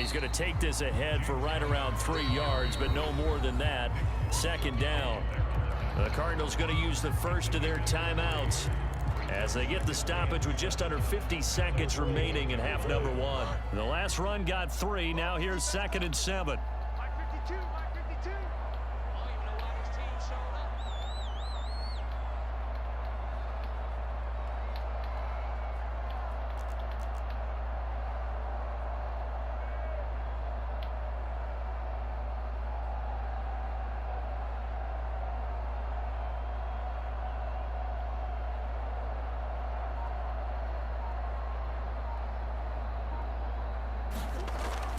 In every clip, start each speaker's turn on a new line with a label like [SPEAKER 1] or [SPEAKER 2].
[SPEAKER 1] he's going to take this ahead for right around 3 yards, but no more than that. Second down. The Cardinals going to use the first of their timeouts as they get the stoppage with just under 50 seconds remaining in half number one. The last run got 3. Now here's 2nd and 7.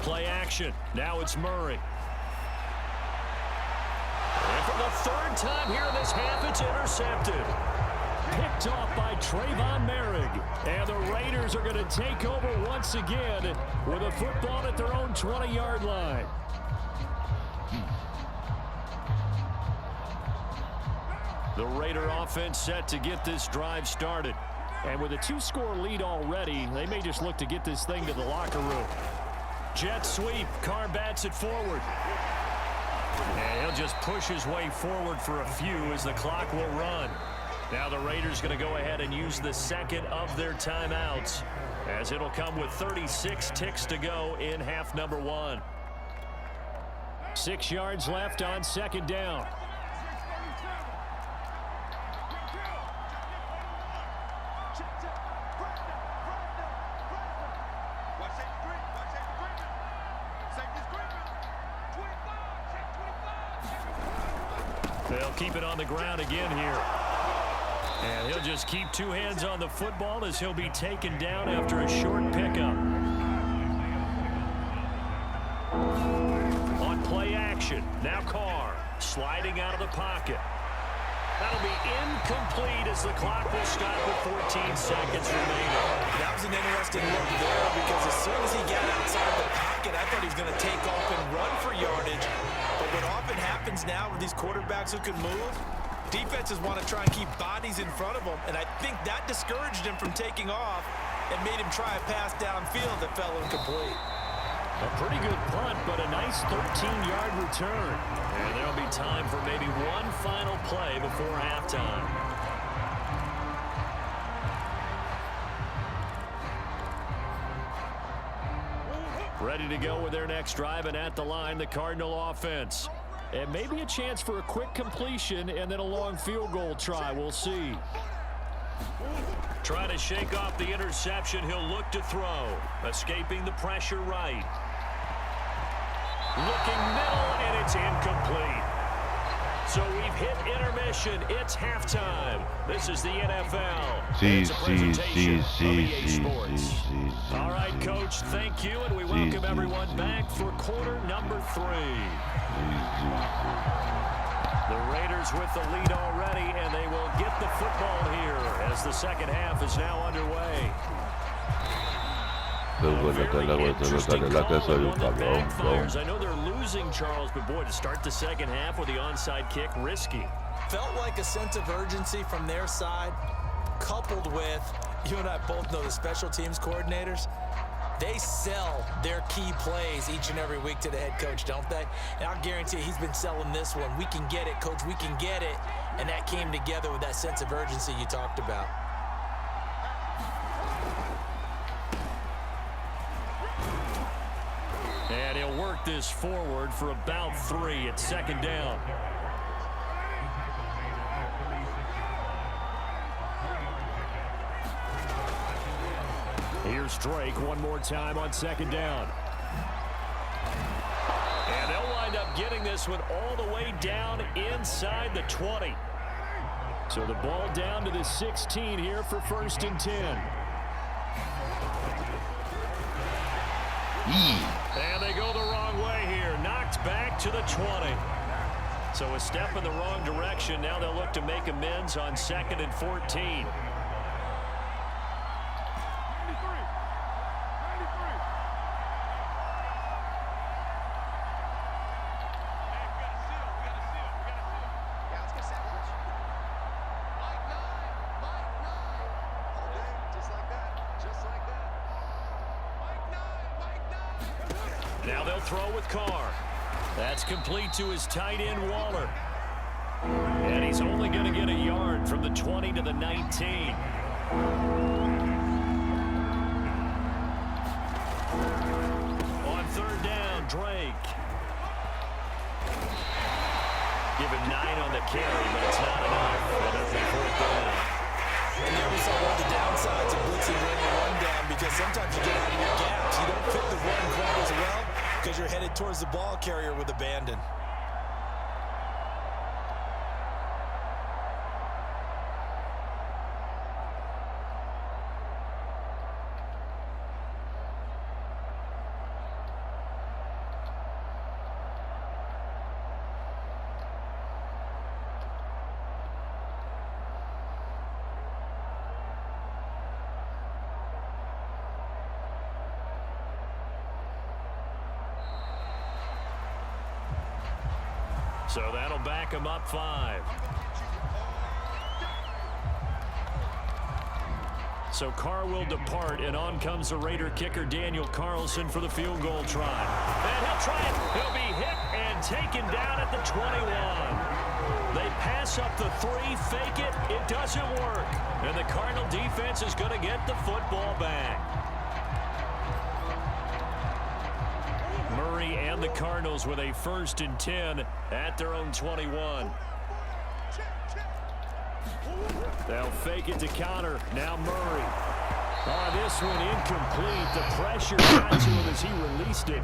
[SPEAKER 1] Play action. Now it's Murray. And for the 3rd time here in this half, it's intercepted. Picked off by Trayvon Merrick. And the Raiders are going to take over once again with a football at their own 20-yard line. The Raider offense set to get this drive started. And with a 2-score lead already, they may just look to get this thing to the locker room. Jet sweep. Carr bats it forward. And he'll just push his way forward for a few as the clock will run. Now the Raiders going to go ahead and use the 2nd of their timeouts, as it'll come with 36 ticks to go in half number one. 6 yards left on 2nd down. They'll keep it on the ground again here. And he'll just keep 2 hands on the football as he'll be taken down after a short pickup. On play action, now Carr sliding out of the pocket. That'll be incomplete as the clock will stop with 14 seconds remaining.
[SPEAKER 2] That was an interesting look there because as soon as he got outside the pocket, I thought he was going to take off and run for yardage. But what often happens now with these quarterbacks who can move, defenses want to try and keep bodies in front of them, and I think that discouraged him from taking off and made him try a pass downfield that fell incomplete.
[SPEAKER 1] A pretty good punt, but a nice 13-yard return. And there'll be time for maybe one final play before halftime. Ready to go with their next drive, and at the line, the Cardinal offense. And maybe a chance for a quick completion and then a long field goal try. We'll see. Trying to shake off the interception. He'll look to throw. Escaping the pressure right. Looking middle, and it's incomplete. So we've hit intermission. It's halftime. This is the NFL. It's a presentation of EA Sports. All right, Coach, thank you, and we welcome everyone back for quarter number 3. The Raiders with the lead already, and they will get the football here as the second half is now underway. I know they're losing, Charles, but boy, to start the second half with the onside kick, risky.
[SPEAKER 2] Felt like a sense of urgency from their side, coupled with, you and I both know the special teams coordinators, they sell their key plays each and every week to the head coach, don't they? And I'll guarantee you he's been selling this one. We can get it, coach, we can get it. And that came together with that sense of urgency you talked about.
[SPEAKER 1] And he'll work this forward for about 3 at second down. Here's Drake one more time on second down. And they'll wind up getting this one all the way down inside the 20. So the ball down to the 16 here for 1st and 10. And they go the wrong way here. Knocked back to the 20. So a step in the wrong direction. Now they'll look to make amends on 2nd and 14. Now they'll throw with Carr. That's complete to his tight end, Waller. And he's only going to get a yard from the 20 to the 19. On third down, Drake. Give him 9 on the carry, but it's not enough. And it'll be fourth down.
[SPEAKER 2] And there we saw one of the downsides of blitzing during the run down, because sometimes you get out of your gaps. You don't fit the run quite as well because you're headed towards the ball carrier with abandon.
[SPEAKER 1] So that'll back him up 5. So Carr will depart, and on comes the Raider kicker Daniel Carlson for the field goal try. And he'll try it. He'll be hit and taken down at the 21. They pass up the 3, fake it. It doesn't work. And the Cardinal defense is going to get the football back. Murray and the Cardinals with a 1st and 10 at their own 21. They'll fake it to counter. Now Murray. This one incomplete. The pressure got to him as he released it.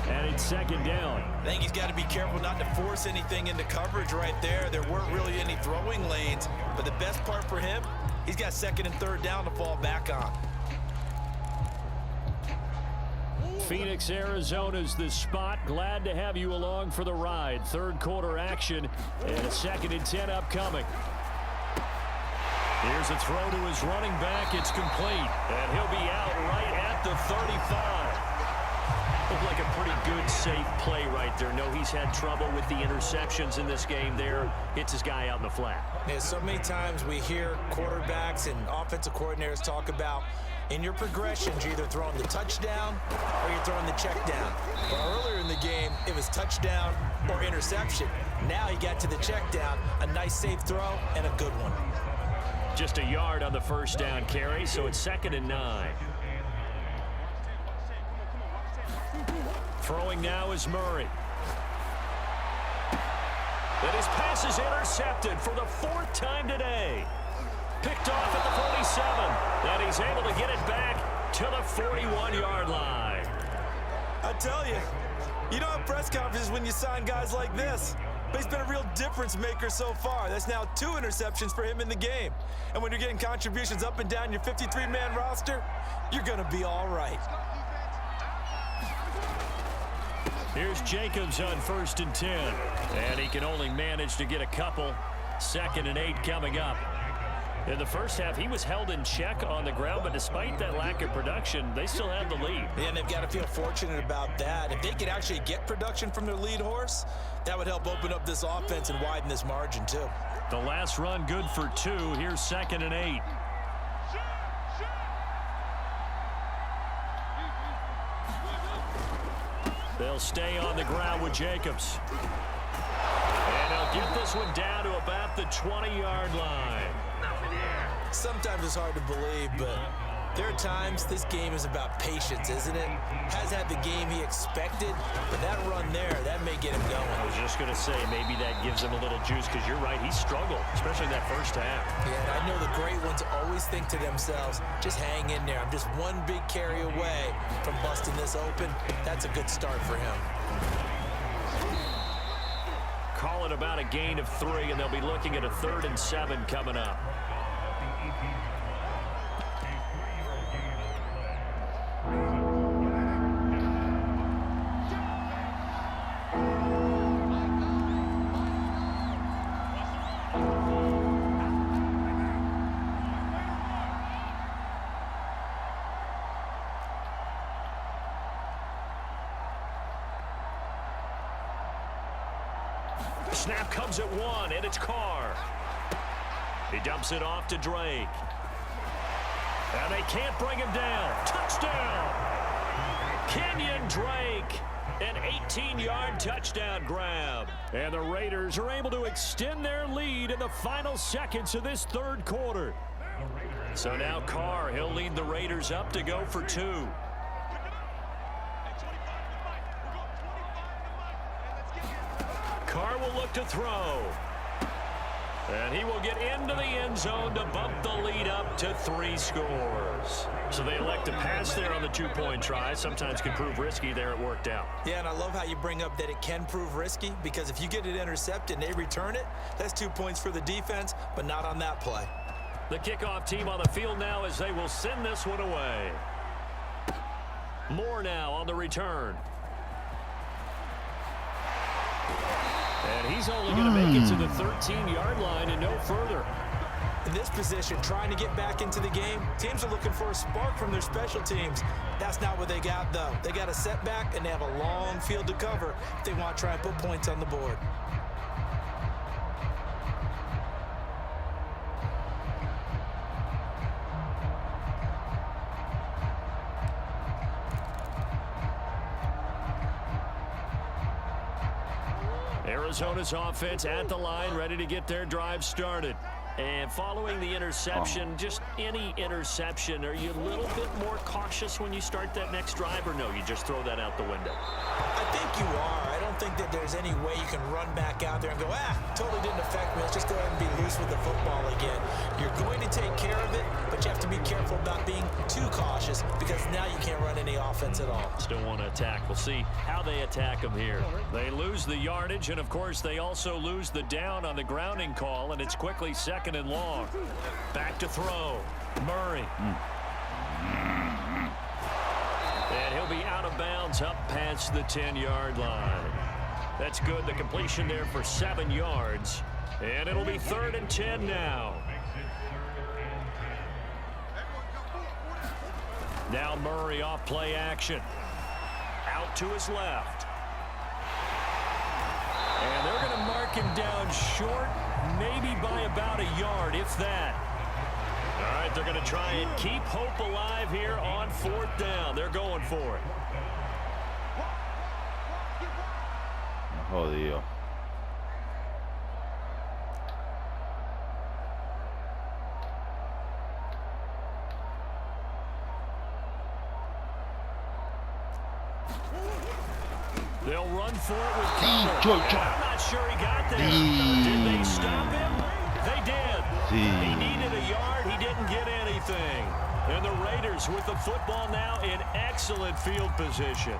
[SPEAKER 1] And it's 2nd down.
[SPEAKER 2] I think he's got to be careful not to force anything into coverage right there. There weren't really any throwing lanes. But the best part for him, he's got 2nd and 3rd down to fall back on.
[SPEAKER 1] Phoenix, Arizona's the spot. Glad to have you along for the ride. 3rd quarter action and a 2nd and 10 upcoming. Here's a throw to his running back. It's complete. And he'll be out right at the 35. Looked like a pretty good, safe play right there. No, he's had trouble with the interceptions in this game there. Hits his guy out in the flat.
[SPEAKER 2] Yeah, so many times we hear quarterbacks and offensive coordinators talk about in your progressions, you're either throwing the touchdown or you're throwing the check down. Well, earlier in the game, it was touchdown or interception. Now he got to the check down, a nice safe throw, and a good one.
[SPEAKER 1] Just a yard on the 1st down carry, so it's 2nd and 9. Throwing now is Murray. And his pass is intercepted for the 4th time today. Picked off at the 47. And he's able to get it back to the 41-yard line.
[SPEAKER 2] I tell you, you don't have press conferences when you sign guys like this. But he's been a real difference maker so far. That's now 2 interceptions for him in the game. And when you're getting contributions up and down your 53-man roster, you're going to be all right.
[SPEAKER 1] Here's Jacobs on 1st and 10. And he can only manage to get a couple. 2nd and 8 coming up. In the first half, he was held in check on the ground, but despite that lack of production, they still have the lead.
[SPEAKER 2] Yeah, and they've got to feel fortunate about that. If they could actually get production from their lead horse, that would help open up this offense and widen this margin, too.
[SPEAKER 1] The last run good for 2. Here's 2nd and 8. They'll stay on the ground with Jacobs. And they'll get this one down to about the 20-yard line.
[SPEAKER 2] Sometimes it's hard to believe, but there are times this game is about patience, isn't it? Has had the game he expected, but that run there, that may get him going.
[SPEAKER 1] I was just going to say, maybe that gives him a little juice, because you're right, he struggled, especially in that first half.
[SPEAKER 2] Yeah, and I know the great ones always think to themselves, just hang in there. I'm just one big carry away from busting this open. That's a good start for him.
[SPEAKER 1] Call it about a gain of 3, and they'll be looking at a 3rd and 7 coming up. Snap comes at 1, and it's Carr. He dumps it off to Drake. And they can't bring him down. Touchdown! Kenyon Drake 13-yard touchdown grab. And the Raiders are able to extend their lead in the final seconds of this third quarter. So now Carr, he'll lead the Raiders up to go for 2. Carr will look to throw. And he will get into the end zone to bump the lead up to 3 scores. So they elect to pass there on the 2-point try. Sometimes can prove risky. There it worked out.
[SPEAKER 2] Yeah, and I love how you bring up that it can prove risky, because if you get it intercepted and they return it, that's 2 points for the defense, but not on that play.
[SPEAKER 1] The kickoff team on the field now as they will send this one away. Moore now on the return. And he's only going to make it to the 13-yard line and no further.
[SPEAKER 2] In this position, trying to get back into the game, teams are looking for a spark from their special teams. That's not what they got, though. They got a setback, and they have a long field to cover if they want to try and put points on the board.
[SPEAKER 1] Arizona's offense at the line, ready to get their drive started. And following the interception, just any interception, are you a little bit more cautious when you start that next drive, or no, you just throw that out the window?
[SPEAKER 2] I think you are. I don't think that there's any way you can run back out there and go, totally didn't affect me. Let's just go ahead and be loose with the football again. You're going to take care of it, but you have to be careful about being too cautious, because now you can't run any offense at all.
[SPEAKER 1] Still want to attack. We'll see how they attack them here. They lose the yardage, and of course they also lose the down on the grounding call, and it's quickly 2nd and long. Back to throw. Murray. And he'll be out of bounds up past the 10-yard line. That's good. The completion there for 7 yards. And it'll be 3rd and 10 now. Now Murray off play action. Out to his left. And they're going to mark him down short, maybe by about a yard, if that. All right, they're going to try and keep hope alive here on 4th down. They're going for it.
[SPEAKER 3] Jodido.
[SPEAKER 1] They'll run for it with Cooper. I'm not sure he got there. Did they stop him? They did. He needed a yard. He didn't get anything. And the Raiders with the football now in excellent field position.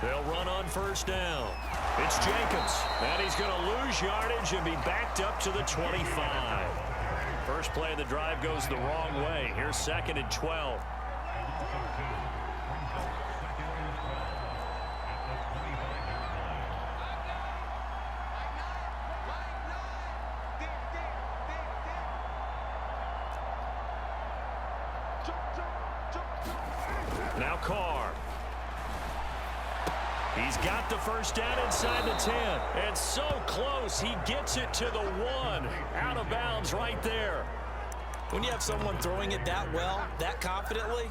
[SPEAKER 1] They'll run on 1st down. It's Jenkins, and he's going to lose yardage and be backed up to the 25. First play of the drive goes the wrong way. Here's 2nd and 12. Now Carr. He's got the 1st down inside the 10. And so close, he gets it to the 1. Out of bounds right there.
[SPEAKER 2] When you have someone throwing it that well, that confidently,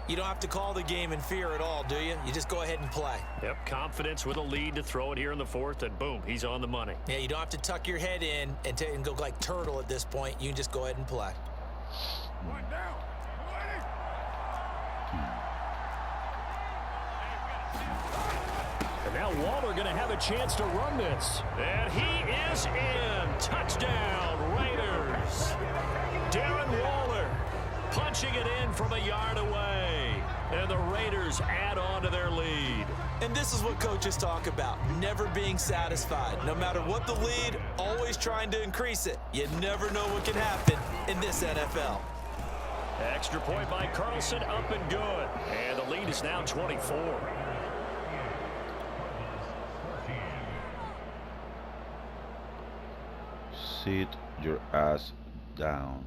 [SPEAKER 2] you don't have to call the game in fear at all, do you? You just go ahead and play.
[SPEAKER 1] Yep, confidence with a lead to throw it here in the 4th, and boom, he's on the money.
[SPEAKER 2] Yeah, you don't have to tuck your head in and go like turtle at this point. You can just go ahead and play.
[SPEAKER 4] One down.
[SPEAKER 1] And now Waller going to have a chance to run this. And he is in. Touchdown, Raiders. Darren Waller punching it in from a yard away. And the Raiders add on to their lead.
[SPEAKER 2] And this is what coaches talk about, never being satisfied. No matter what the lead, always trying to increase it. You never know what can happen in this NFL.
[SPEAKER 1] Extra point by Carlson, up and good. And the lead is now 24.
[SPEAKER 3] Sit your ass down.